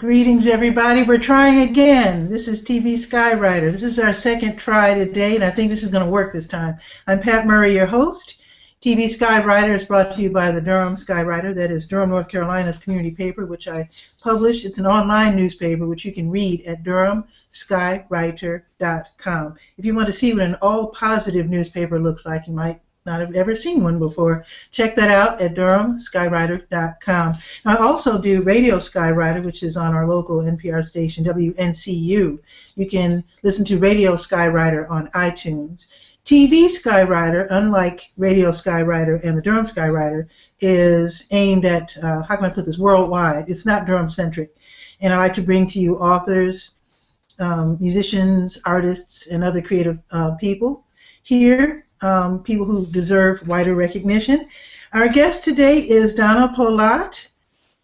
Greetings, everybody. We're trying again. This is TV Skywriter. This is our second try today, and I think this is going to work this time. I'm Pat Murray, your host. TV Skywriter is brought to you by the Durham Skywriter. That is Durham, North Carolina's community paper, which I publish. It's an online newspaper, which you can read at durhamskywriter.com. If you want to see what an all-positive newspaper looks like, you might not have ever seen one before, check that out at durhamskywriter.com. I also do Radio Skywriter, which is on our local NPR station, WNCU. You can listen to Radio Skywriter on iTunes. TV Skywriter, unlike Radio Skywriter and the Durham Skywriter, is aimed at, how can I put this, worldwide. It's not Durham-centric. And I like to bring to you authors, musicians, artists, and other creative people here. People who deserve wider recognition. Our guest today is Donna Polat.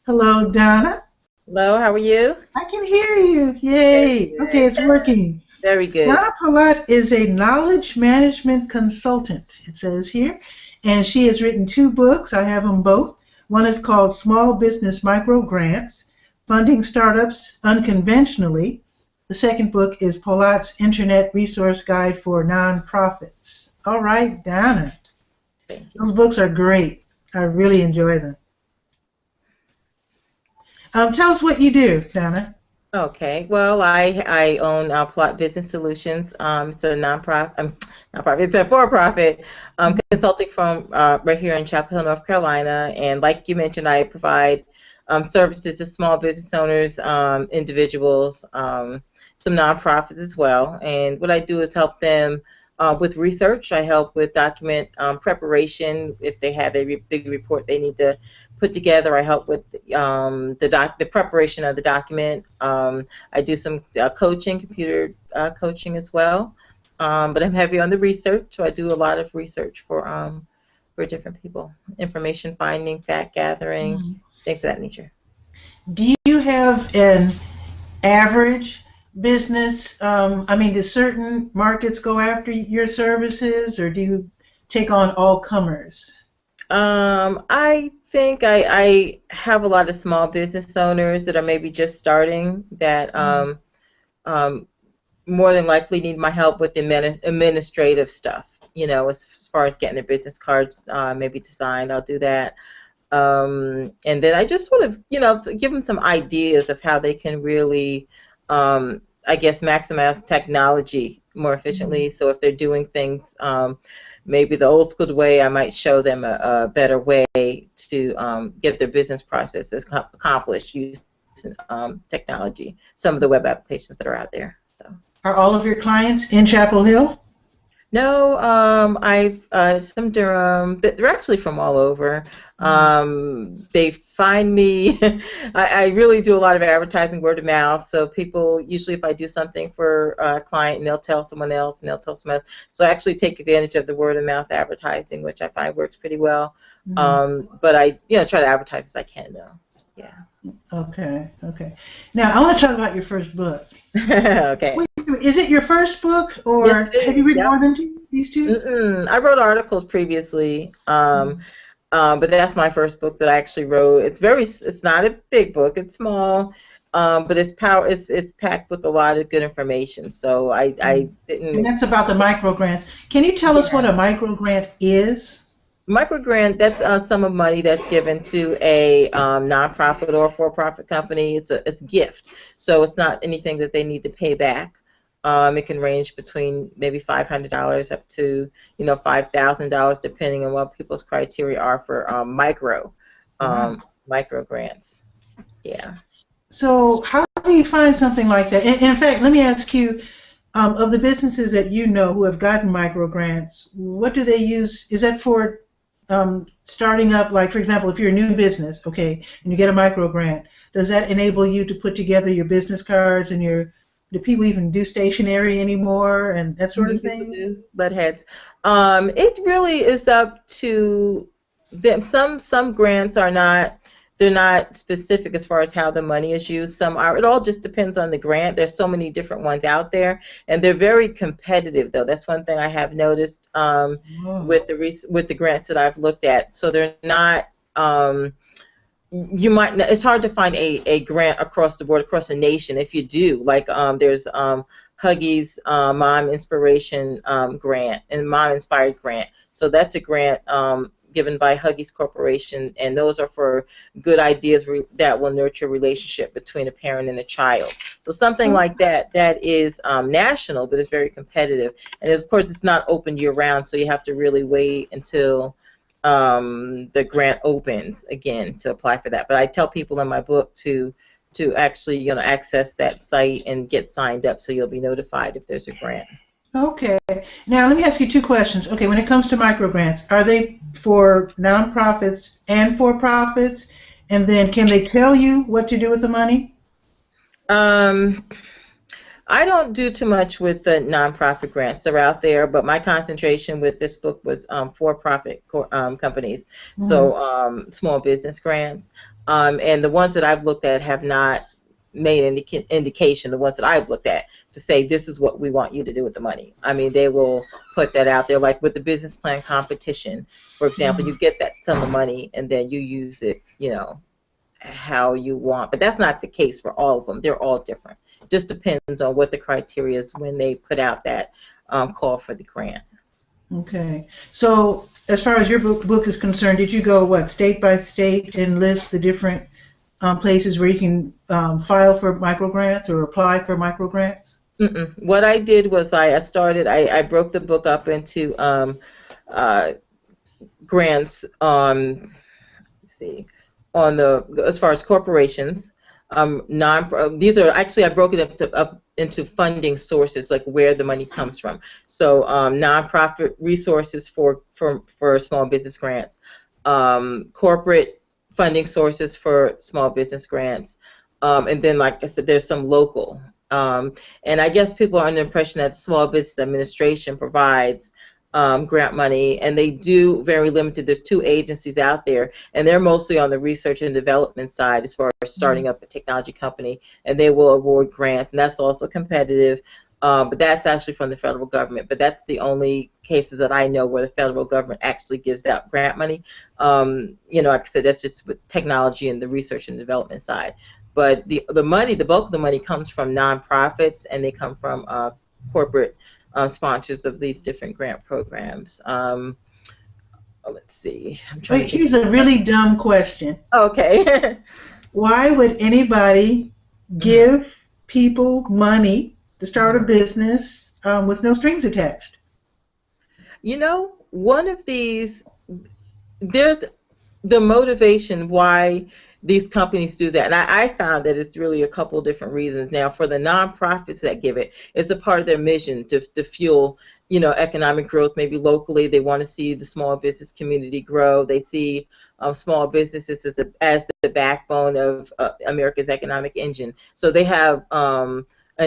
Hello, Donna. Hello, how are you? I can hear you. Yay. Okay, it's working. Very good. Donna Polat is a knowledge management consultant, it says here, and she has written 2 books. I have them both. One is called Small Business Micro Grants, Funding Startups Unconventionally. The second book is Polat's Internet Resource Guide for Nonprofits. All right, Donna. Thank you. Those books are great. I really enjoy them. Tell us what you do, Donna. Okay. Well, I own Polat Business Solutions. It's a nonprofit. It's a for-profit consulting firm right here in Chapel Hill, North Carolina. And like you mentioned, I provide services to small business owners, individuals, some nonprofits as well. And what I do is help them with research. I help with document preparation. If they have a big report they need to put together, I help with the preparation of the document. I do some coaching, computer coaching as well. But I'm heavy on the research, so I do a lot of research for different people, information finding, fact gathering, things of that nature. Do you have an average business? I mean, do certain markets go after your services, or do you take on all comers? I think I have a lot of small business owners that are maybe just starting that more than likely need my help with the administrative stuff, you know, as far as getting their business cards maybe designed. I'll do that. And then I just sort of, you know, give them some ideas of how they can really I guess maximize technology more efficiently. So if they're doing things maybe the old school way, I might show them a better way to get their business processes accomplished using technology, some of the web applications that are out there. So. Are all of your clients in Chapel Hill? No, I've some Durham. They're actually from all over. They find me. I really do a lot of advertising, word of mouth. So people usually, if I do something for a client, and they'll tell someone else, and they'll tell someone else. So I actually take advantage of the word of mouth advertising, which I find works pretty well. But I, try to advertise as I can, though. Yeah. Okay. Now I want to talk about your first book. Okay. Wait, is it your first book, or yes, have you written more than these 2? I wrote articles previously, but that's my first book that I actually wrote. It's not a big book. It's small, but it's packed with a lot of good information. So I didn't. And that's about the micro grants. Can you tell us what a micro grant is? Microgrant, that's a sum of money that's given to a nonprofit or for-profit company. It's a gift, so it's not anything that they need to pay back. It can range between maybe $500 up to $5,000, depending on what people's criteria are for micro grants. Yeah. So how do you find something like that? In fact, let me ask you. Of the businesses that you know who have gotten micro grants, what do they use? Is that for starting up, like, for example, if you're a new business, okay, and you get a micro grant, does that enable you to put together your business cards and do people even do stationery anymore and that sort of thing? Butt heads. It really is up to them. Some grants are not. They're not specific as far as how the money is used. Some are. It all just depends on the grant. There's so many different ones out there, and they're very competitive, though. That's one thing I have noticed with the grants that I've looked at. So they're not you might not, it's hard to find a grant across the board, across the nation. If you do, like there's Huggies Mom Inspiration grant and Mom Inspired grant. So that's a grant given by Huggies Corporation, and those are for good ideas that will nurture a relationship between a parent and a child. So something like that is national, but it's very competitive. And of course, it's not open year round, so you have to really wait until the grant opens again to apply for that. But I tell people in my book to actually access that site and get signed up, so you'll be notified if there's a grant. Okay. Now let me ask you two questions. Okay, when it comes to microgrants, are they for nonprofits and for-profits? And then can they tell you what to do with the money? I don't do too much with the nonprofit grants. They're out there, but my concentration with this book was for-profit companies, so small business grants. And the ones that I've looked at have not made any indication, the ones that I've looked at, to say this is what we want you to do with the money. I mean, they will put that out there, like with the business plan competition, for example. You get that sum of money and then you use it, how you want. But that's not the case for all of them. They're all different. Just depends on what the criteria is when they put out that call for the grant. Okay. So as far as your book is concerned, did you go, state by state and list the different places where you can file for microgrants or apply for microgrants? What I did was I broke the book up into grants on, as far as corporations. These are actually, I broke it up into funding sources, like where the money comes from. So nonprofit resources for small business grants, corporate funding sources for small business grants, and then, like I said, there's some local. And I guess people are under the impression that Small Business Administration provides grant money, and they do, very limited. There's 2 agencies out there, and they're mostly on the research and development side as far as starting up a technology company, and they will award grants, and that's also competitive. But that's actually from the federal government. But that's the only cases that I know where the federal government actually gives out grant money. Like I said, that's just with technology and the research and development side. But the bulk of the money comes from nonprofits, and they come from corporate sponsors of these different grant programs. Let's see. Here's a really dumb question. Okay. Why would anybody give people money to start a business with no strings attached? One of these, there's the motivation why these companies do that. And I found that it's really a couple different reasons. Now, for the nonprofits that give it, it's a part of their mission to fuel, economic growth, maybe locally. They want to see the small business community grow. They see small businesses as the backbone of America's economic engine. So they have an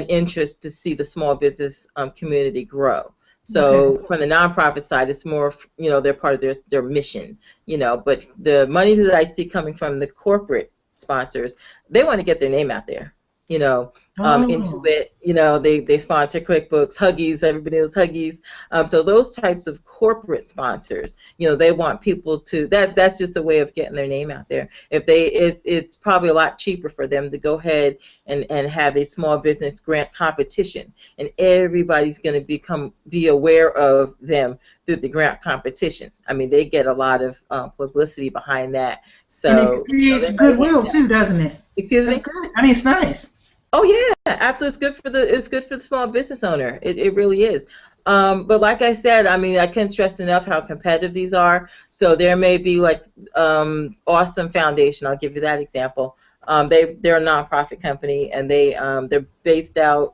interest to see the small business community grow. So from the nonprofit side, it's more, they're part of their mission, but the money that I see coming from the corporate sponsors, they want to get their name out there, into it. They sponsor QuickBooks, Huggies, everybody knows Huggies. So those types of corporate sponsors, they want people to, that's just a way of getting their name out there. It's probably a lot cheaper for them to go ahead and have a small business grant competition, and everybody's going to be aware of them through the grant competition. I mean, they get a lot of publicity behind that. So and it creates goodwill too, doesn't it? Excuse me? Good. I mean, it's nice. Oh yeah, absolutely. It's good for the small business owner. It really is. But like I said, I mean, I can't stress enough how competitive these are. So there may be like Awesome Foundation. I'll give you that example. They're a nonprofit company, and they're based out.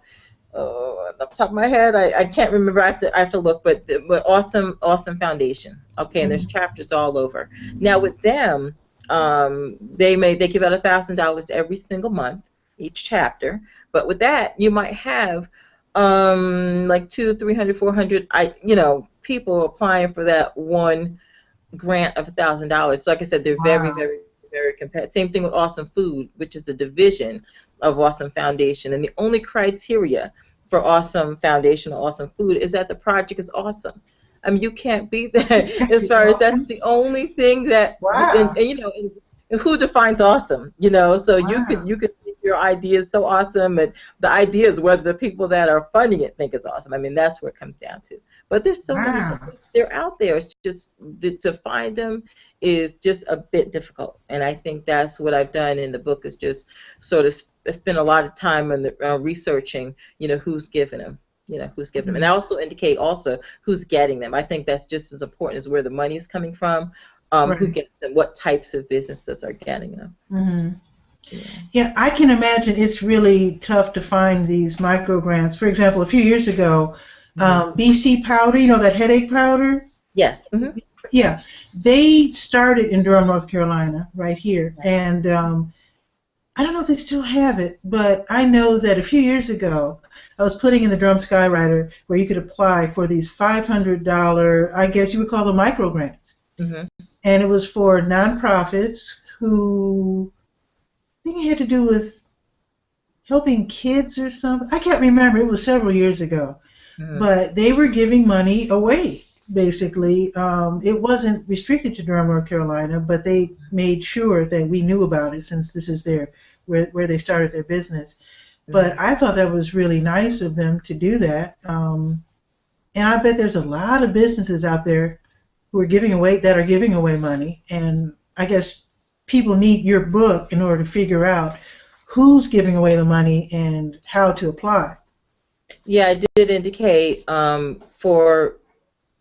Off the top of my head, I can't remember. I have to look. But Awesome Foundation. Okay, and there's chapters all over. Now with them, they give out $1,000 every single month, each chapter. But with that, you might have like 200, 300, 400 people applying for that one grant of $1,000. So like I said, they're very, very, very competitive. Same thing with Awesome Food, which is a division of Awesome Foundation. And the only criteria for Awesome Foundation or Awesome Food is that the project is awesome. I mean, you can't beat that as far as that's the only thing that, who defines awesome? You know, so Wow. you could think your idea is so awesome, and the idea is whether the people that are funding it think it's awesome. I mean, that's where it comes down to. But there's so many, Wow. they're out there. It's just to find them is just a bit difficult. And I think that's what I've done in the book, is just sort of spend a lot of time on the, researching, you know, who's giving them. You know, who's giving them. And I also indicate also who's getting them. I think that's just as important as where the money is coming from, who Right. gets them, what types of businesses are getting them. Mm-hmm. Yeah. Yeah, I can imagine it's really tough to find these micro grants. For example, a few years ago, BC Powder, you know, that headache powder? Yes. Mm-hmm. Yeah, they started in Durham, North Carolina, right here. And I don't know if they still have it, but I know that a few years ago, I was putting in the Durham Skywriter where you could apply for these $500, I guess you would call them micro grants. Mm-hmm. And it was for nonprofits who, I think it had to do with helping kids or something. I can't remember. It was several years ago. Mm-hmm. But they were giving money away, basically. It wasn't restricted to Durham, North Carolina, but they made sure that we knew about it, since this is where they started their business. But I thought that was really nice of them to do that. And I bet there's a lot of businesses out there who are giving away money. And I guess people need your book in order to figure out who's giving away the money and how to apply. Yeah, I did indicate for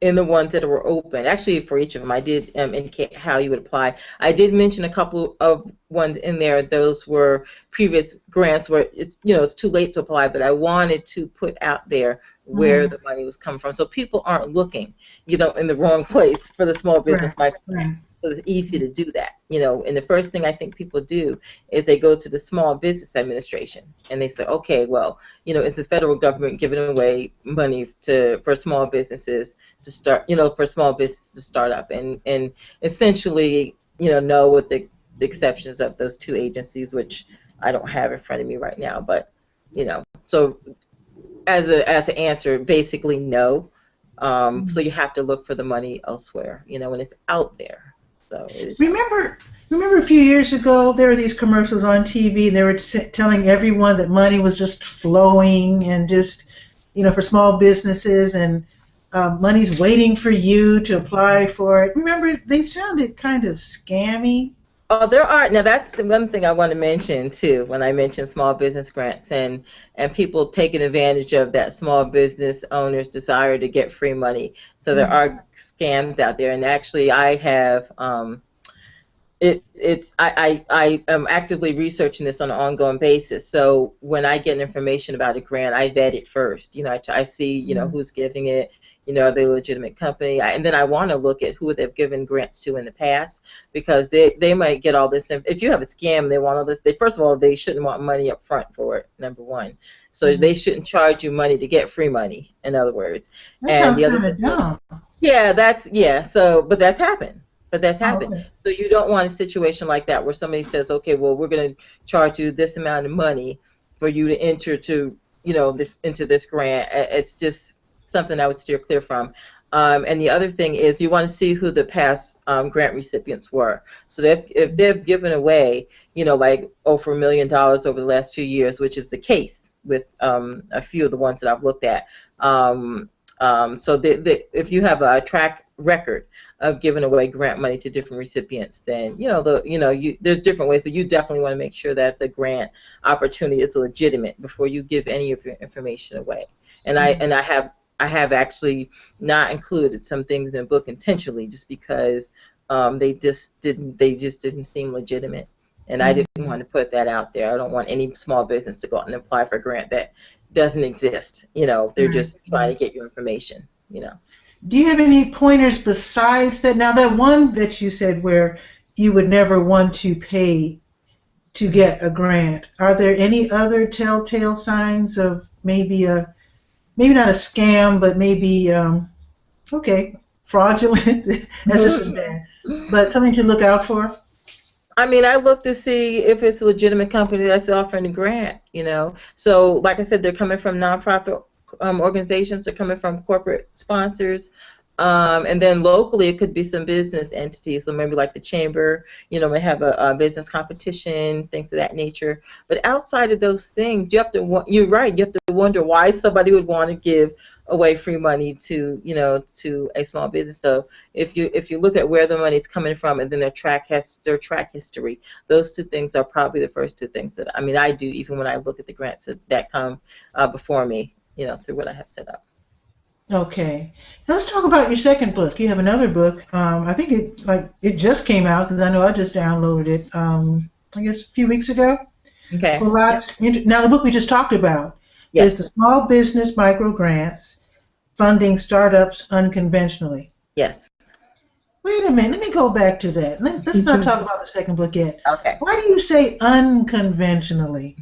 in the ones that were open. Actually, for each of them, I did indicate how you would apply. I did mention a couple of ones in there. Those were previous grants where it's, you know, it's too late to apply, but I wanted to put out there where the money was coming from, so people aren't looking, you know, in the wrong place for the small business micro grants. So it's easy to do that, you know. And the first thing I think people do is they go to the Small Business Administration and they say, okay, well, you know, is the federal government giving away money for small businesses to start, you know, for small businesses to start up, and essentially, you know what the exceptions of those two agencies, which I don't have in front of me right now, but you know, so as an answer, basically no. So you have to look for the money elsewhere, you know, when it's out there. So remember a few years ago, there were these commercials on TV, and they were telling everyone that money was just flowing, and just, you know, for small businesses, and money's waiting for you to apply for it. Remember, they sounded kind of scammy. Oh, there are. Now, that's the one thing I want to mention, too, when I mention small business grants and people taking advantage of that small business owner's desire to get free money. So there are scams out there. And actually, I have I am actively researching this on an ongoing basis. So when I get information about a grant, I vet it first. You know, I see, you know, who's giving it. You know, are they a legitimate company? And then I want to look at who they've given grants to in the past, because they might get all this. If you have a scam, they want all this. First of all, they shouldn't want money up front for it, number one. So they shouldn't charge you money to get free money, in other words. That sounds kind of dumb. Yeah, so, but that's happened. Okay. So you don't want a situation like that where somebody says, okay, well, we're going to charge you this amount of money for you to enter to, you know, into this grant. It's just something I would steer clear from. And the other thing is you want to see who the past grant recipients were. So if they've given away, you know, like over $1 million over the last 2 years, which is the case with a few of the ones that I've looked at. So if you have a track record of giving away grant money to different recipients, then there's different ways, but you definitely want to make sure that the grant opportunity is legitimate before you give any of your information away. And I have actually not included some things in the book intentionally, just because they just didn't seem legitimate, and I didn't want to put that out there. I don't want any small business to go out and apply for a grant that doesn't exist. You know, they're just trying to get your information. You know. Do you have any pointers besides that? Now, that one that you said where you would never want to pay to get a grant, are there any other telltale signs of maybe not a scam, but maybe, fraudulent, that's just as bad, but something to look out for? I mean, I look to see if it's a legitimate company that's offering a grant, you know. So, like I said, they're coming from nonprofit organizations, they're coming from corporate sponsors. And then locally, it could be some business entities, so maybe like the chamber, may have a business competition, things of that nature. But outside of those things, you're right, you have to wonder why somebody would want to give away free money to a small business. So if you look at where the money's coming from and then their track history, those two things are probably the first two things that I do, even when I look at the grants that come before me, through what I have set up. Okay, let's talk about your second book. You have another book. I think it just came out because I know I just downloaded it. I guess a few weeks ago. Okay. Now the book we just talked about is the Small Business Micro Grants Funding Startups Unconventionally. Yes. Wait a minute. Let me go back to that. Let's not talk about the second book yet. Okay. Why do you say unconventionally?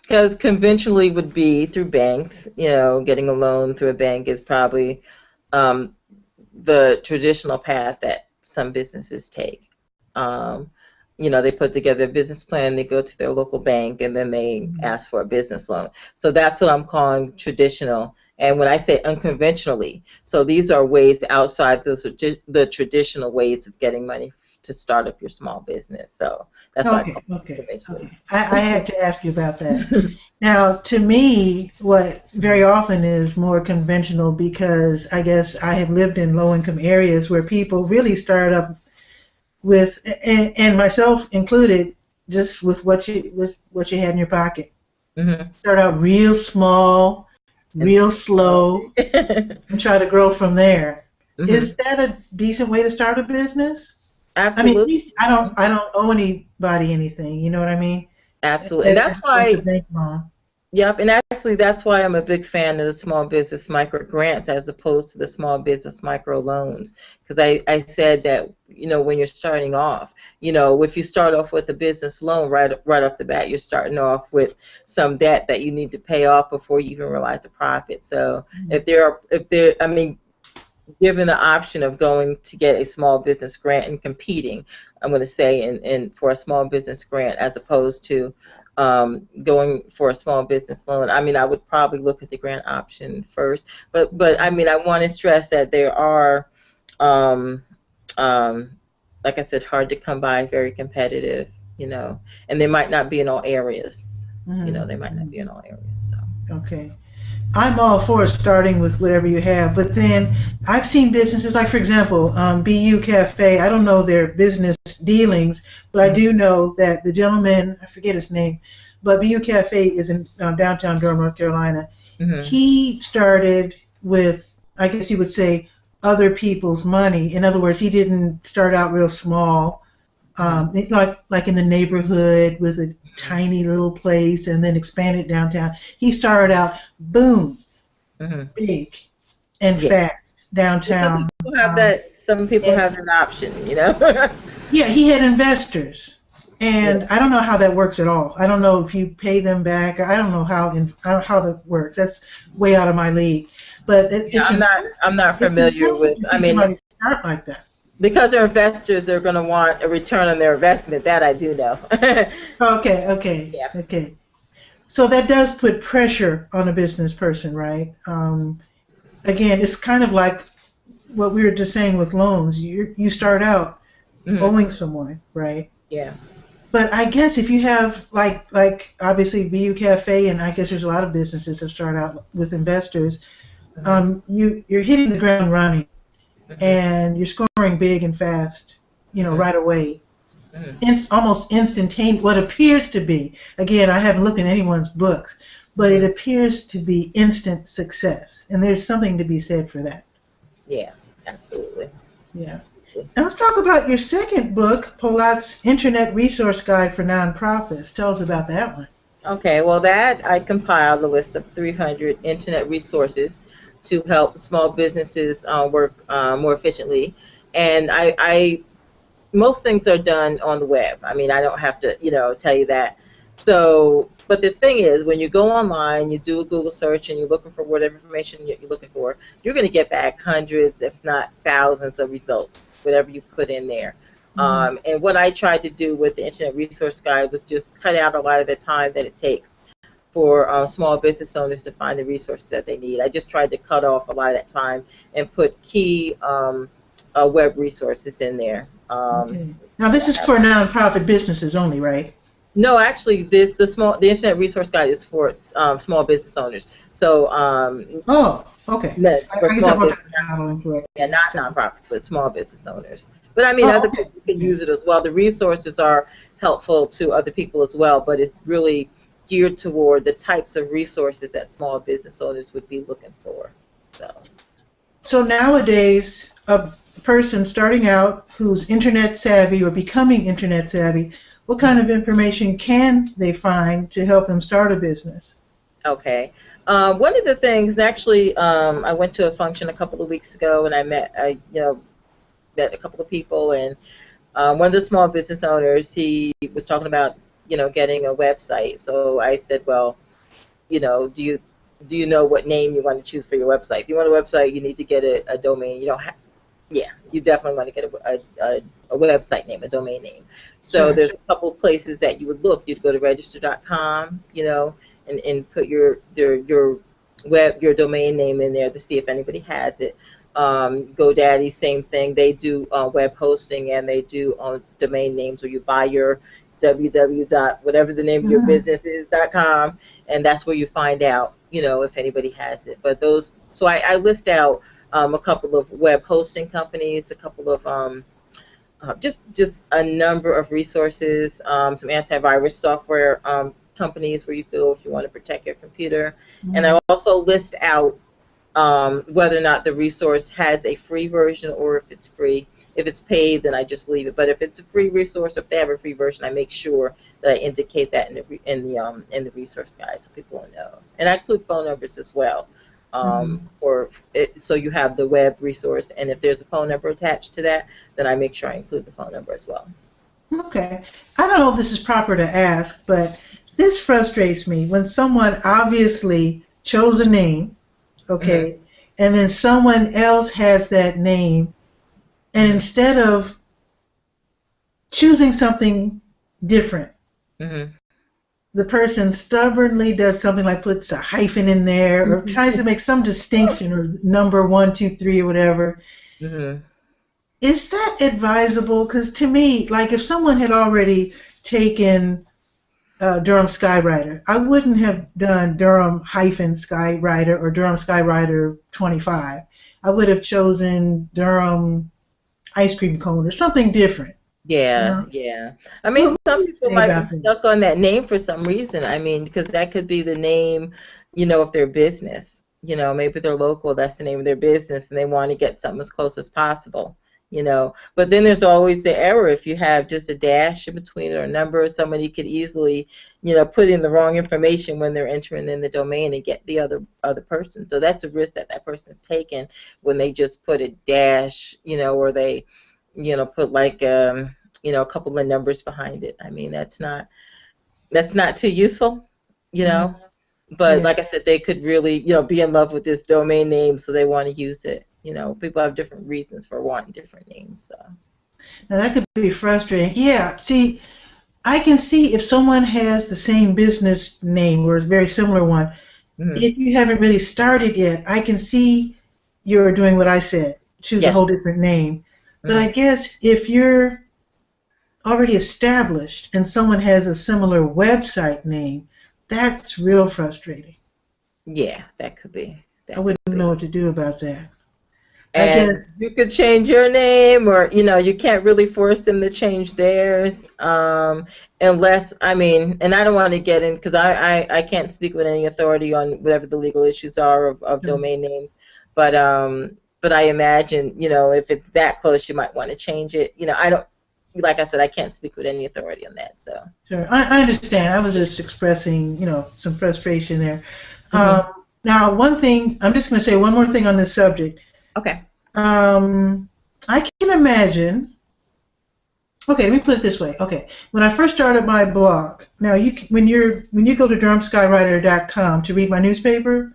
Because conventionally would be through banks. Getting a loan through a bank is probably the traditional path that some businesses take. They put together a business plan, they go to their local bank, and then they ask for a business loan. So that's what I'm calling traditional. And when I say unconventionally, so these are ways outside the traditional ways of getting money to start up your small business. So that's why I call it unconventional. Okay. I have to ask you about that. Now, to me, what very often is more conventional, because I guess I have lived in low-income areas where people really start up with, and myself included, just with what you had in your pocket. Mm-hmm. Start out real small, real slow, and try to grow from there. Mm-hmm. Is that a decent way to start a business? Absolutely. At least I don't owe anybody anything. You know what I mean? Absolutely. And that's why. Bank loan. Yep, and actually that's why I'm a big fan of the small business micro grants as opposed to the small business micro loans. Because I said that, when you're starting off, if you start off with a business loan right off the bat, you're starting off with some debt that you need to pay off before you even realize the profit. So given the option of going to get a small business grant and competing, I'm going to say for a small business grant as opposed to going for a small business loan, I would probably look at the grant option first. But I want to stress that there are, like I said, hard to come by, very competitive, and they might not be in all areas. Mm-hmm. They might not be in all areas. So. Okay. I'm all for starting with whatever you have, but then I've seen businesses like, for example, BU Cafe. I don't know their business dealings, but I do know that the gentleman, I forget his name, but BU Cafe is in downtown Durham, North Carolina. Mm-hmm. He started with, I guess you would say, other people's money. In other words, he didn't start out real small, like in the neighborhood with a tiny little place and then expanded downtown. He started out, boom, big and fast downtown. Some people have an option, Yeah, he had investors, and I don't know how that works at all. I don't know if you pay them back, or I don't know how that works. That's way out of my league. But I'm not familiar with. Somebody start like that. Because they're investors, they're going to want a return on their investment. That I do know. Okay. Yeah. Okay. So that does put pressure on a business person, right? Again, it's kind of like what we were just saying with loans. You start out owing someone, right? Yeah. But I guess if you have like obviously BU Cafe, and I guess there's a lot of businesses that start out with investors, you're hitting the ground running. And you're scoring big and fast, right away. Almost instantaneous, what appears to be, again, I haven't looked at anyone's books, but it appears to be instant success. And there's something to be said for that. Yeah, absolutely. Yes. Now let's talk about your second book, Polat's Internet Resource Guide for Nonprofits. Tell us about that one. Okay, well, that I compiled a list of 300 internet resources to help small businesses work more efficiently. And I most things are done on the web. I don't have to, tell you that. So, but the thing is, when you go online, you do a Google search and you're looking for whatever information you're looking for, you're going to get back hundreds, if not thousands of results, whatever you put in there. And what I tried to do with the Internet Resource Guide was just cut out a lot of the time that it takes for small business owners to find the resources that they need. I just tried to cut off a lot of that time and put key web resources in there. Okay. Now this is for nonprofit businesses only, right? No, actually, the Internet Resource Guide is for small business owners. So oh, okay. for I guess small business, yeah, not nonprofits, but small business owners. But I mean, other people can use it as well. The resources are helpful to other people as well, but it's really geared toward the types of resources that small business owners would be looking for. So nowadays, a person starting out who's internet savvy or becoming internet savvy, what kind of information can they find to help them start a business? Okay. One of the things, actually, I went to a function a couple of weeks ago, and I met a couple of people, and one of the small business owners, he was talking about, getting a website. So I said, well, do you know what name you want to choose for your website? If you want a website, you need to get a domain. You don't have, yeah, you definitely want to get a website name, a domain name. So there's a couple of places that you would look. You'd go to register.com, and put your domain name in there to see if anybody has it. GoDaddy, same thing. They do web hosting, and they do domain names where you buy your www. whatever the name of your business is.com, and that's where you find out, if anybody has it. But so I list out a couple of web hosting companies, a couple of just a number of resources, some antivirus software companies where you go if you want to protect your computer. And I also list out whether or not the resource has a free version or if it's free. If it's paid, then I just leave it. But if it's a free resource, if they have a free version, I make sure that I indicate that in the resource guide so people will know. And I include phone numbers as well, so you have the web resource. And if there's a phone number attached to that, then I make sure I include the phone number as well. Okay. I don't know if this is proper to ask, but this frustrates me when someone obviously chose a name, okay, and then someone else has that name. And instead of choosing something different, the person stubbornly does something like puts a hyphen in there or tries to make some distinction or number 1, 2, 3 or whatever. Is that advisable? Because to me, like if someone had already taken Durham Skywriter, I wouldn't have done Durham Skywriter or Durham Skywriter 25. I would have chosen Durham Ice Cream Cone or something different. Yeah. I mean, some people might be stuck on that name for some reason. I mean, because that could be the name, of their business. Maybe they're local, that's the name of their business, and they want to get something as close as possible. But then there's always the error if you have just a dash in between or a number. Somebody could easily, put in the wrong information when they're entering in the domain and get the other person. So that's a risk that person's taken when they just put a dash, or they, put like, a couple of numbers behind it. I mean, that's not too useful, But like I said, they could really, be in love with this domain name, so they want to use it. People have different reasons for wanting different names. So. Now that could be frustrating. Yeah, see, I can see if someone has the same business name or a very similar one, if you haven't really started yet, I can see you're doing what I said, choose a whole different name. But I guess if you're already established and someone has a similar website name, that's real frustrating. Yeah, that could be. I wouldn't know what to do about that. And you could change your name, or you can't really force them to change theirs, unless, I mean, and I don't want to get in because I can't speak with any authority on whatever the legal issues are of domain names, but I imagine if it's that close, you might want to change it. I don't, like I said, I can't speak with any authority on that. So sure, I understand. I was just expressing some frustration there. Now, one thing, I'm just going to say one more thing on this subject. Okay. I can imagine. Okay, let me put it this way. Okay, when I first started my blog, now when you go to DurhamSkywriter.com to read my newspaper,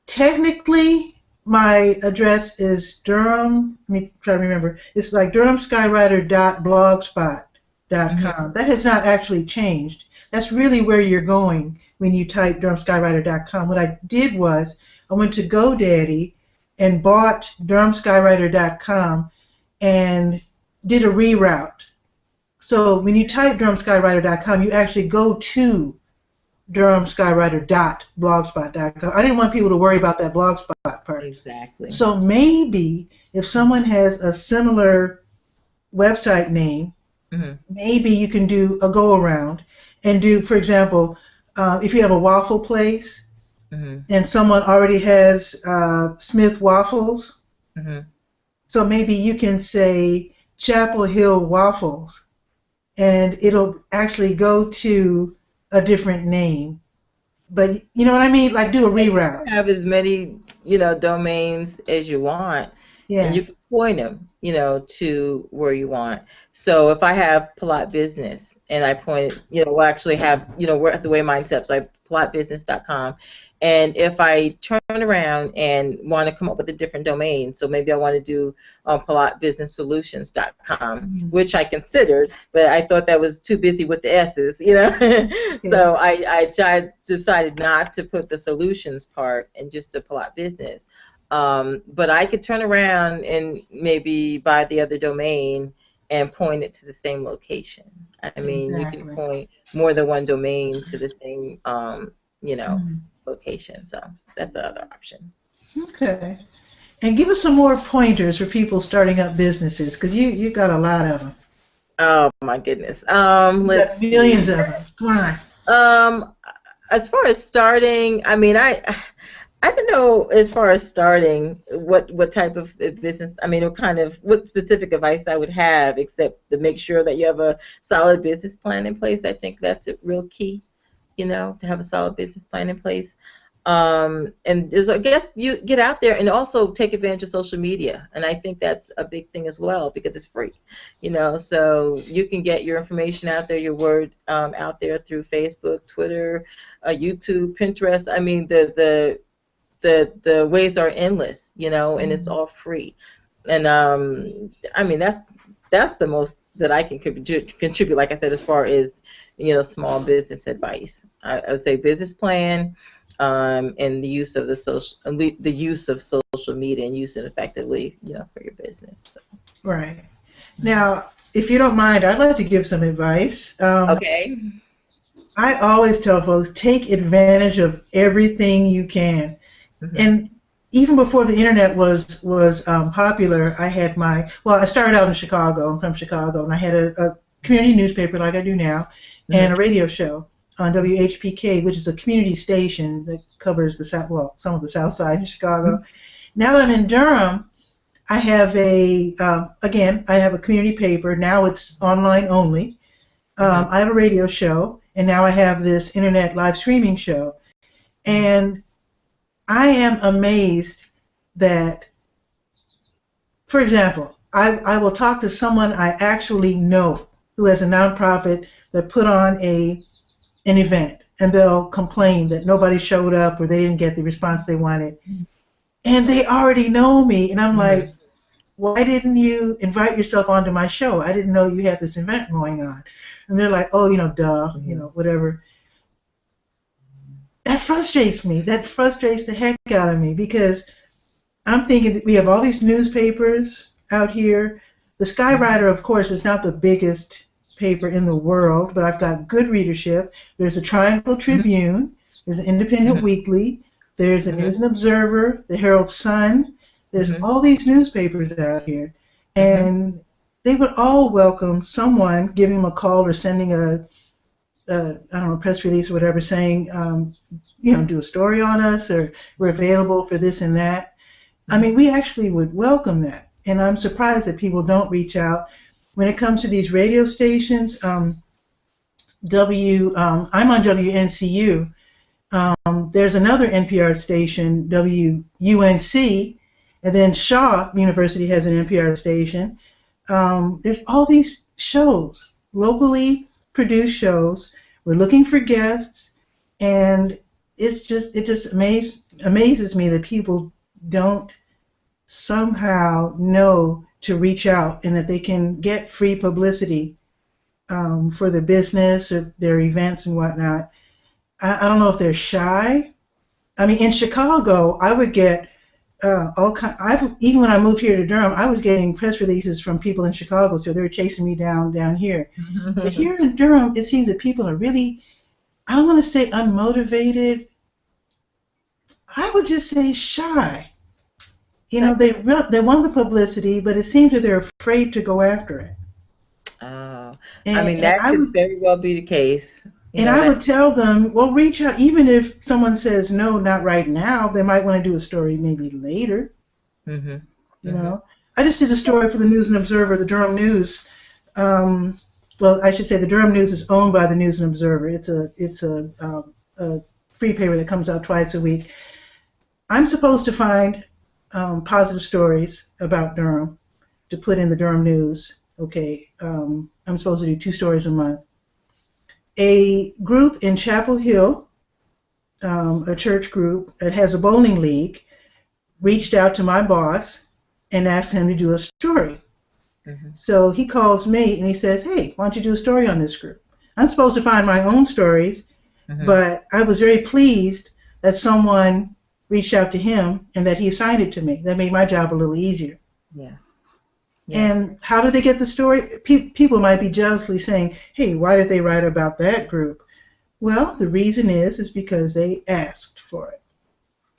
technically my address is Durham. Let me try to remember. It's like DurhamSkywriter.blogspot.com. That has not actually changed. that's really where you're going when you type DurhamSkywriter.com. What I did was I went to GoDaddy and bought DurhamSkywriter.com and did a reroute. So when you type DurhamSkywriter.com, you actually go to DurhamSkywriter.blogspot.com. I didn't want people to worry about that blogspot part. Exactly. So maybe if someone has a similar website name, maybe you can do a go around and do, for example, if you have a waffle place and someone already has Smith Waffles, so maybe you can say Chapel Hill Waffles, and it'll actually go to a different name. But you know what I mean? Like do a reroute. You have as many, domains as you want. Yeah. And you can point them, to where you want. So if I have Polat Business and I point it, we'll actually have, where the way mine's set up. So I have PolatBusiness.com. And if I turn around and want to come up with a different domain, so maybe I want to do PolatBusinessSolutions.com, which I considered, but I thought that was too busy with the S's, So I decided not to put the solutions part and just the Polat Business. But I could turn around and maybe buy the other domain and point it to the same location. I mean, exactly. You can point more than one domain to the same, location. So that's the other option. Okay. And give us some more pointers for people starting up businesses, because you got a lot of them. Oh my goodness. Let's millions of them. Come on. As far as starting, I mean, I don't know as far as starting what type of business, I mean, what specific advice I would have, except to make sure that you have a solid business plan in place. I think that's a real key, to have a solid business plan in place. And I guess you get out there and also take advantage of social media. And I think that's a big thing as well, because it's free, so you can get your information out there, your word out there through Facebook, Twitter, YouTube, Pinterest. I mean, the ways are endless, and it's all free. And I mean, that's the most that I can contribute, like I said, as far as, small business advice. I would say business plan, and the use of social media, and use it effectively, for your business. So. Right. Now, if you don't mind, I'd like to give some advice. Okay. I always tell folks, take advantage of everything you can. And even before the internet was popular, I had I started out in Chicago. I'm from Chicago, and I had a community newspaper like I do now, and a radio show on WHPK, which is a community station that covers some of the South Side of Chicago. Now that I'm in Durham, I have I have a community paper. Now it's online only. I have a radio show, and now I have this internet live streaming show, and I am amazed that, for example, I will talk to someone I actually know who has a nonprofit that put on an event, and they'll complain that nobody showed up or they didn't get the response they wanted. And they already know me, and I'm like, why didn't you invite yourself onto my show? I didn't know you had this event going on. And they're like, oh, duh, whatever. That frustrates me. That frustrates the heck out of me, because I'm thinking that we have all these newspapers out here. The Skywriter, of course, is not the biggest paper in the world, but I've got good readership. There's a Triangle Tribune. There's an Independent Weekly. There's a News and Observer, the Herald Sun. There's all these newspapers out here. And they would all welcome someone giving them a call or sending a press release or whatever, saying, do a story on us, or we're available for this and that. I mean, we actually would welcome that. And I'm surprised that people don't reach out. When it comes to these radio stations, I'm on WNCU. There's another NPR station, WUNC, and then Shaw University has an NPR station. There's all these shows, locally produced shows. We're looking for guests, and it just amazes me that people don't somehow know to reach out, and that they can get free publicity for their business or their events and whatnot. I don't know if they're shy. I mean, in Chicago, I would get all kind. Even when I moved here to Durham, I was getting press releases from people in Chicago, so they were chasing me down here. But here in Durham, it seems that people are really, I don't want to say unmotivated. I would just say shy. You know, they want the publicity, but it seems that they're afraid to go after it. Oh, I And, mean, and that I could would very well be the case. You and know, I that. would tell them, well, reach out. Even if someone says no, not right now, they might want to do a story maybe later. Mm-hmm. You Mm-hmm. know, I just did a story for the News and Observer, the Durham News. Well, I should say the Durham News is owned by the News and Observer. It's a free paper that comes out twice a week. I'm supposed to find positive stories about Durham to put in the Durham News. Okay, I'm supposed to do 2 stories a month. A group in Chapel Hill, a church group that has a bowling league, reached out to my boss and asked him to do a story. Mm-hmm. So he calls me and he says, hey, why don't you do a story on this group? I'm supposed to find my own stories, Mm-hmm. but I was very pleased that someone reached out to him and that he assigned it to me. That made my job a little easier. Yes. Yes. And how did they get the story? People might be jealously saying, hey, why did they write about that group? Well, the reason is because they asked for it.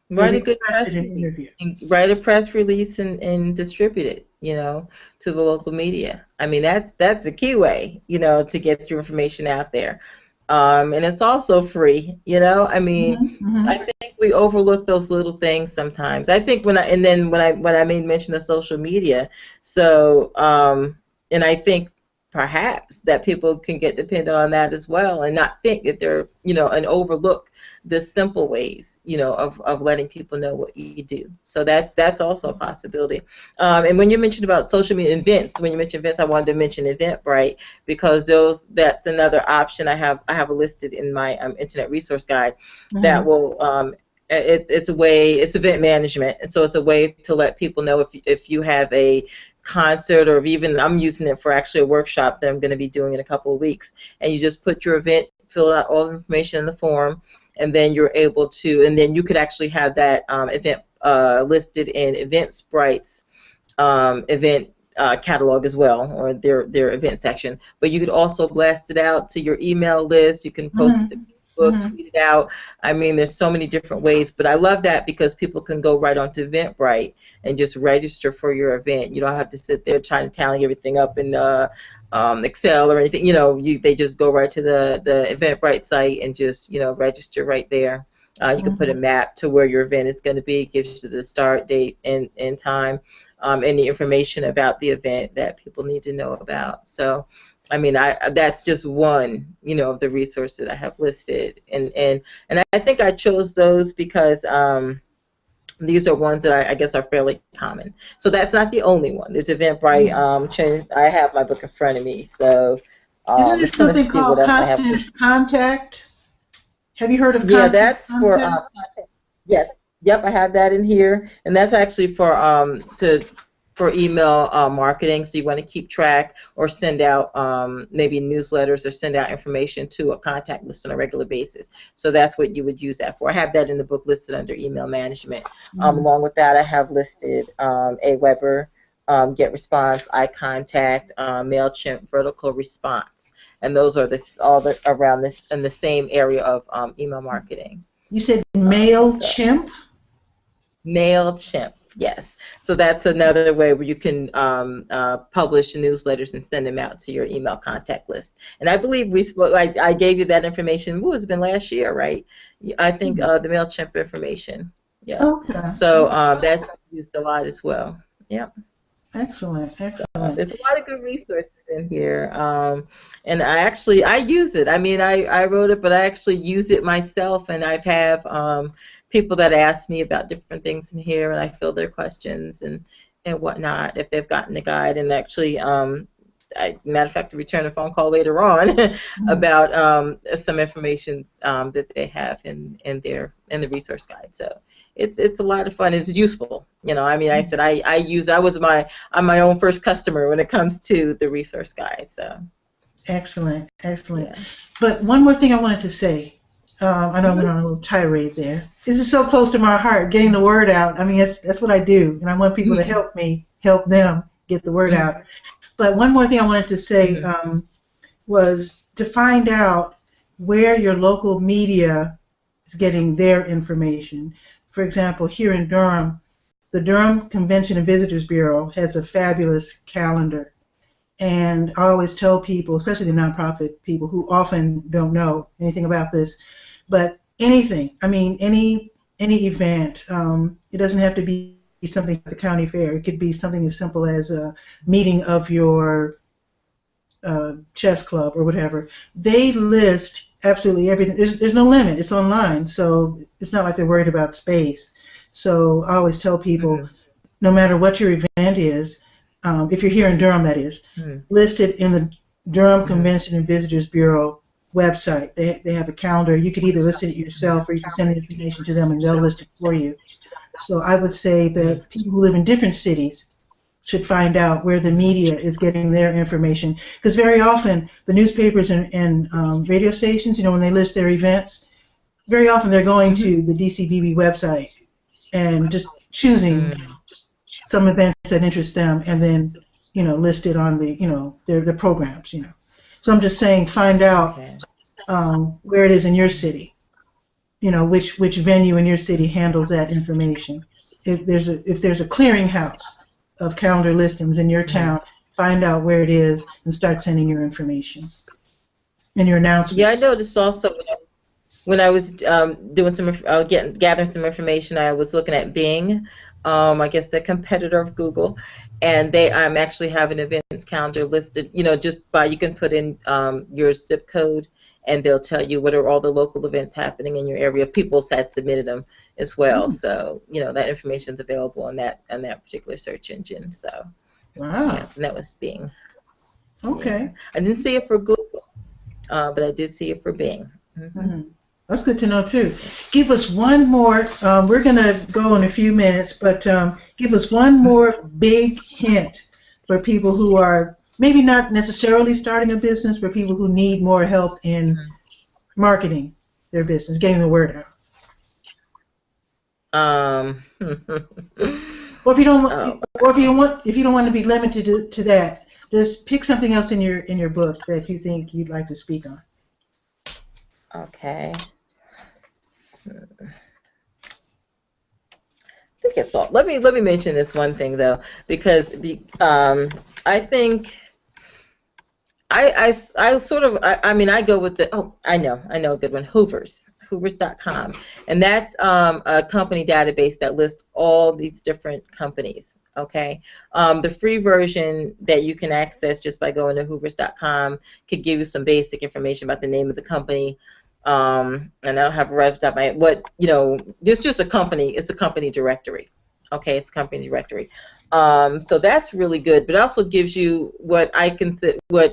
Write They a good requested press an release. interview. Write a press release and distribute it, you know, to the local media. I mean, that's a key way, you know, to get your information out there. And it's also free, you know. I mean, Mm-hmm. I think we overlook those little things sometimes. I think when I made mention of social media, so and I think perhaps that people can get dependent on that as well and not think that they're, you know, and overlook the simple ways, you know, of letting people know what you do. So that's also a possibility. And when you mentioned about social media events, when you mentioned events, I wanted to mention Eventbrite because that's another option I have listed in my internet resource guide that will it's event management, and so it's a way to let people know if you have a concert, or even I'm using it for actually a workshop that I'm going to be doing in a couple of weeks, and you just put your event, fill out all the information in the form, and then you're able to, and then you could actually have that event listed in Eventbrite's event catalog as well, or their event section. But you could also blast it out to your email list. You can post it to Facebook, tweet it out. I mean, there's so many different ways, but I love that because people can go right onto Eventbrite and just register for your event. You don't have to sit there trying to tally everything up in Excel or anything. You know, they just go right to the Eventbrite site and just, you know, register right there. You can put a map to where your event is going to be, gives you the start date and time, any information about the event that people need to know about. So, I mean, that's just one, you know, of the resources that I have listed, and I think I chose those because these are ones that I guess are fairly common. So that's not the only one. There's Eventbrite. I have my book in front of me, so isn't there something called Constant Contact? Have you heard of Constant that's Contact? for contact. Yes. Yep, I have that in here, and that's actually for email marketing. So you want to keep track or send out maybe newsletters or send out information to a contact list on a regular basis. So that's what you would use that for. I have that in the book listed under email management. Along with that, I have listed Aweber, GetResponse, iContact, MailChimp, Vertical Response, and those are around this in the same area of email marketing. You said MailChimp? MailChimp, yes. So that's another way where you can publish newsletters and send them out to your email contact list. And I believe I gave you that information. It's been last year, right? I think the MailChimp information. Yeah. Okay. So that's used a lot as well. Yeah. Excellent. There's a lot of good resources in here, and I use it. I mean, I wrote it, but I actually use it myself, and I've have people that ask me about different things in here, and I fill their questions and whatnot if they've gotten the guide. And actually, matter of fact, I return a phone call later on about some information that they have in the resource guide. So it's a lot of fun. It's useful. You know, I mean, I said I'm my own first customer when it comes to the resource guide. So Excellent, excellent. Yeah. But one more thing I wanted to say. I know I went on a little tirade there. This is so close to my heart, getting the word out. I mean, that's what I do, and I want people to help me help them get the word out. But one more thing I wanted to say was to find out where your local media is getting their information. For example, here in Durham, the Durham Convention and Visitors Bureau has a fabulous calendar. And I always tell people, especially the nonprofit people who often don't know anything about this, but anything, I mean, any event, it doesn't have to be something at the county fair. It could be something as simple as a meeting of your chess club or whatever. They list absolutely everything. There's no limit. It's online, so it's not like they're worried about space. So I always tell people, no matter what your event is, if you're here in Durham, that is, list it in the Durham Convention and Visitors Bureau website. They have a calendar. You could either list it yourself or you can send the information to them and they'll list it for you. So I would say that people who live in different cities should find out where the media is getting their information. Because very often the newspapers and radio stations, when they list their events, very often they're going to the DCVB website and just choosing some events that interest them and then, list it on the, their programs, So I'm just saying, find out where it is in your city, which venue in your city handles that information. If there's a clearinghouse of calendar listings in your town, find out where it is and start sending your information and your announcements. Yeah, I noticed also when I was doing gathering some information, I was looking at Bing, I guess the competitor of Google, and they actually have an events calendar listed. Just by, you can put in your zip code, and they'll tell you what are all the local events happening in your area. People had submitted them as well, so that information is available on that particular search engine. So, wow, yeah, and that was Bing. Okay, yeah. I didn't see it for Google, but I did see it for Bing. That's good to know too. Give us one more. We're gonna go in a few minutes, but give us one more big hint for people who are maybe not necessarily starting a business, but people who need more help in marketing their business, getting the word out. Or if you don't, if you don't want to be limited to that, just pick something else in your book that you think you'd like to speak on. Okay. I think it's all. Let me mention this one thing though, because I think I sort of I go with the I know a good one, Hoovers.com, and that's a company database that lists all these different companies. Okay, the free version that you can access just by going to Hoovers.com could give you some basic information about the name of the company. And I don't have it right off the top of my head. There's just a company. It's a company directory. Okay, it's a company directory. So that's really good. But it also gives you what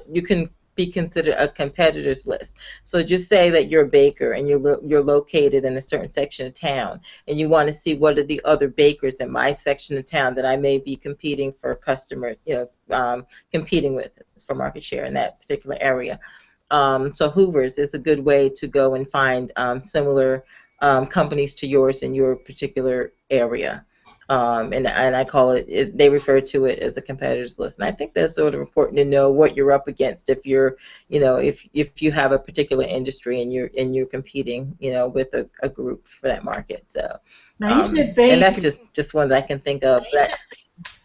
you can be considered a competitors list. So just say that you're a baker and you're located in a certain section of town, and you want to see what are the other bakers in my section of town that I may be competing for customers, competing with for market share in that particular area. So Hoovers is a good way to go and find similar companies to yours in your particular area. And I call it, they refer to it as a competitors list. And I think that's sort of important to know what you're up against if you're, if you have a particular industry and you're competing, with a group for that market. So now you said baker, and that's just ones I can think of.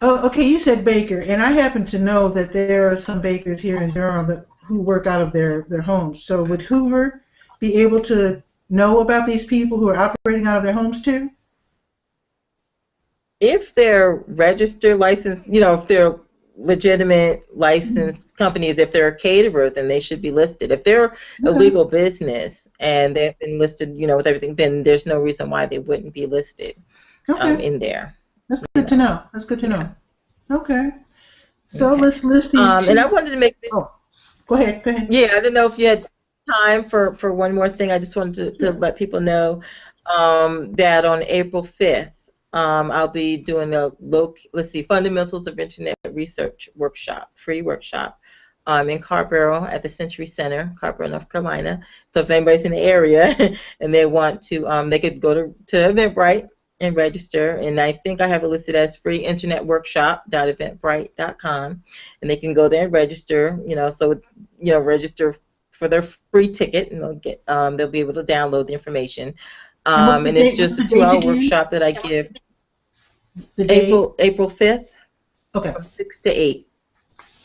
Oh, okay. You said baker, and I happen to know that there are some bakers here in Durham who work out of their homes. So would Hoover be able to know about these people who are operating out of their homes too? If they're registered, licensed, if they're legitimate licensed companies, if they're a caterer, then they should be listed. If they're a legal business and they've been listed, with everything, then there's no reason why they wouldn't be listed in there. That's good to know. That's good to know. Okay. So let's list these and I wanted to make... Go ahead. Yeah, I don't know if you had time for one more thing. I just wanted to let people know that on April 5th, I'll be doing a Fundamentals of Internet Research workshop, free workshop, in Carrboro at the Century Center, Carrboro, North Carolina. So if anybody's in the area and they want to, they could go to Eventbrite and register. And I think I have it listed as free internetworkshop.eventbrite.com. And they can go there and register, so it's, register for their free ticket, and they'll be able to download the information. And it's just a 2-hour workshop that I give. April 5th. Okay. From 6 to 8.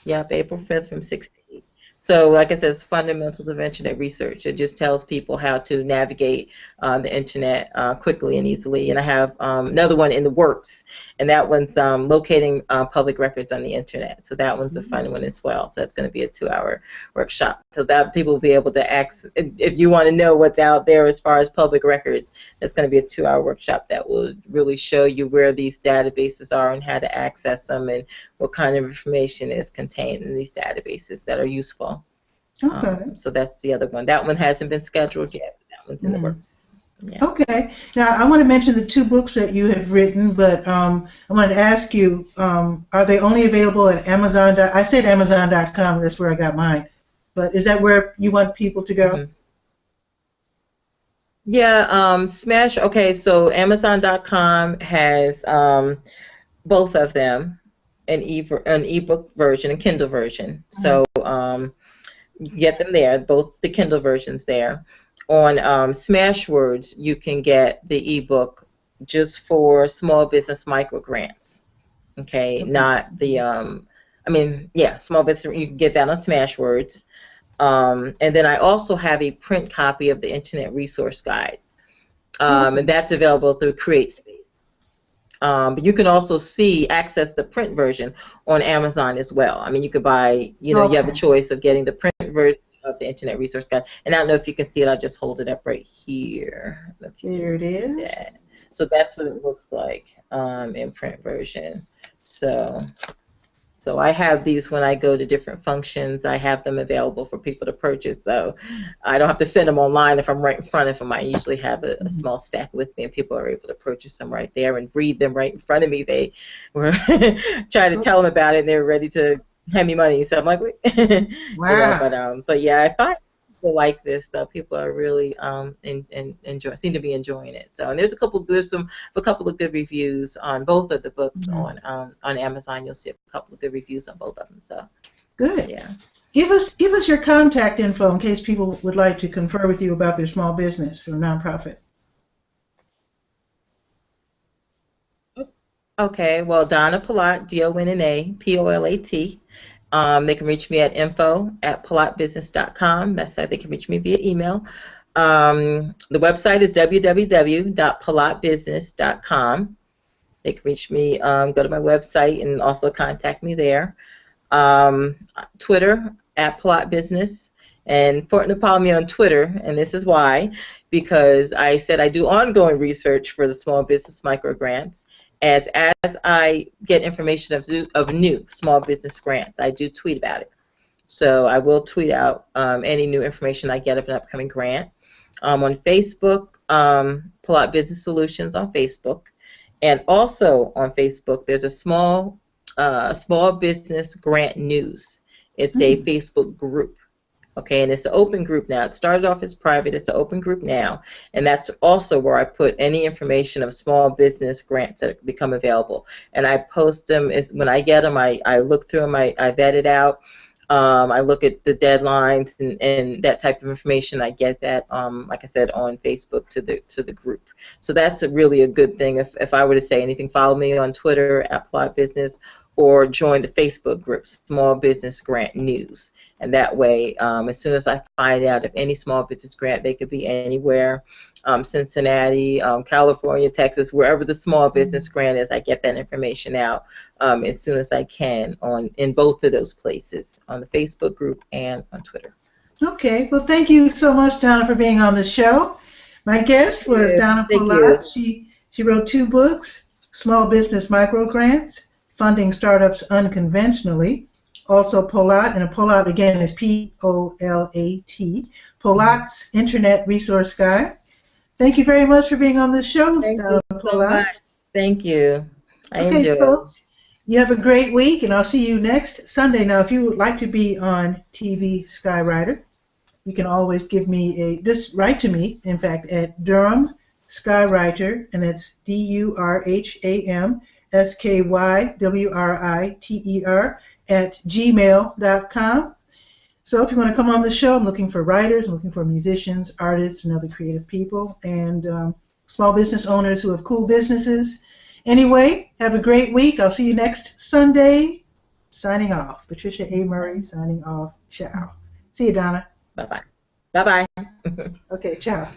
Yep, April 5th from 6 to 8. So like I said, it's fundamentals of internet research. It just tells people how to navigate the internet quickly and easily. And I have another one in the works, and that one's locating public records on the internet. So that one's a fun one as well. So that's going to be a 2-hour workshop. So that people will be able to access, if you want to know what's out there as far as public records, that's going to be a 2-hour workshop that will really show you where these databases are and how to access them and what kind of information is contained in these databases that are useful. Okay. So that's the other one. That one hasn't been scheduled yet. But that one's in the works. Yeah. Okay. Now, I want to mention the 2 books that you have written, but I wanted to ask you, are they only available at Amazon? I said Amazon.com. That's where I got mine. But is that where you want people to go? Mm-hmm. Yeah. Smash. Okay. So Amazon.com has both of them, an ebook version and Kindle version. So get them there, both the Kindle versions there. On Smashwords, you can get the ebook just for small business micro grants. Okay, not the small business. You can get that on Smashwords. And then I also have a print copy of the Internet Resource Guide, and that's available through CreateSpace. But you can also access the print version on Amazon as well. I mean, you could buy, you have a choice of getting the print version of the Internet Resource Guide. And I don't know if you can see it. I'll just hold it up right here. There it is. That. So that's what it looks like in print version. So I have these when I go to different functions. I have them available for people to purchase. So I don't have to send them online if I'm right in front of them. I usually have a small stack with me, and people are able to purchase them right there and read them right in front of me. They were trying to tell them about it, and they were ready to hand me money. So I'm like, wow. But yeah, I find people like this though. People are really seem to be enjoying it. So, and there's a couple of good reviews on both of the books on Amazon. You'll see a couple of good reviews on both of them. So good. Yeah. Give us your contact info in case people would like to confer with you about their small business or nonprofit. Okay. Well, Donna Polat, Donna Polat. They can reach me at info@polatbusiness.com. That's how they can reach me via email. The website is www.polatbusiness.com. They can reach me, go to my website and also contact me there. Twitter @PolatBusiness. And important to follow me on Twitter, and this is why, because I said I do ongoing research for the small business micro grants. As I get information of new small business grants, I do tweet about it. So I will tweet out any new information I get of an upcoming grant. On Facebook, Polat Business Solutions on Facebook. And also on Facebook, there's a small business grant news. It's a Facebook group. Okay, and it's an open group now. It started off as private. It's an open group now, and that's also where I put any information of small business grants that become available. And I post them when I get them. I look through them. I vet it out. I look at the deadlines and that type of information. I get that, like I said, on Facebook to the group. So that's really a good thing. If I were to say anything, follow me on Twitter @PolatBusiness or join the Facebook group, Small Business Grant News. And that way, as soon as I find out of any small business grant, they could be anywhere, Cincinnati, California, Texas, wherever the small business grant is, I get that information out as soon as I can in both of those places, on the Facebook group and on Twitter. Okay. Well, thank you so much, Donna, for being on the show. My guest was Donna Polat. She wrote 2 books, Small Business Micro Grants, Funding Startups Unconventionally. Also Polat, and a Polat again is Polat, Polat's Internet Resource Guide. Thank you very much for being on the show, Donna Polat. Thank you. I enjoyed it. Folks, You have a great week, and I'll see you next Sunday. Now, if you would like to be on TV Skywriter, you can always give me write to me, in fact, at Durham Skywriter, and it's DurhamSkywriter @gmail.com. So if you want to come on the show, I'm looking for writers, I'm looking for musicians, artists, and other creative people, and small business owners who have cool businesses. Anyway, have a great week. I'll see you next Sunday. Signing off. Patricia A. Murray signing off. Ciao. See you, Donna. Bye-bye. Bye-bye. Okay, ciao.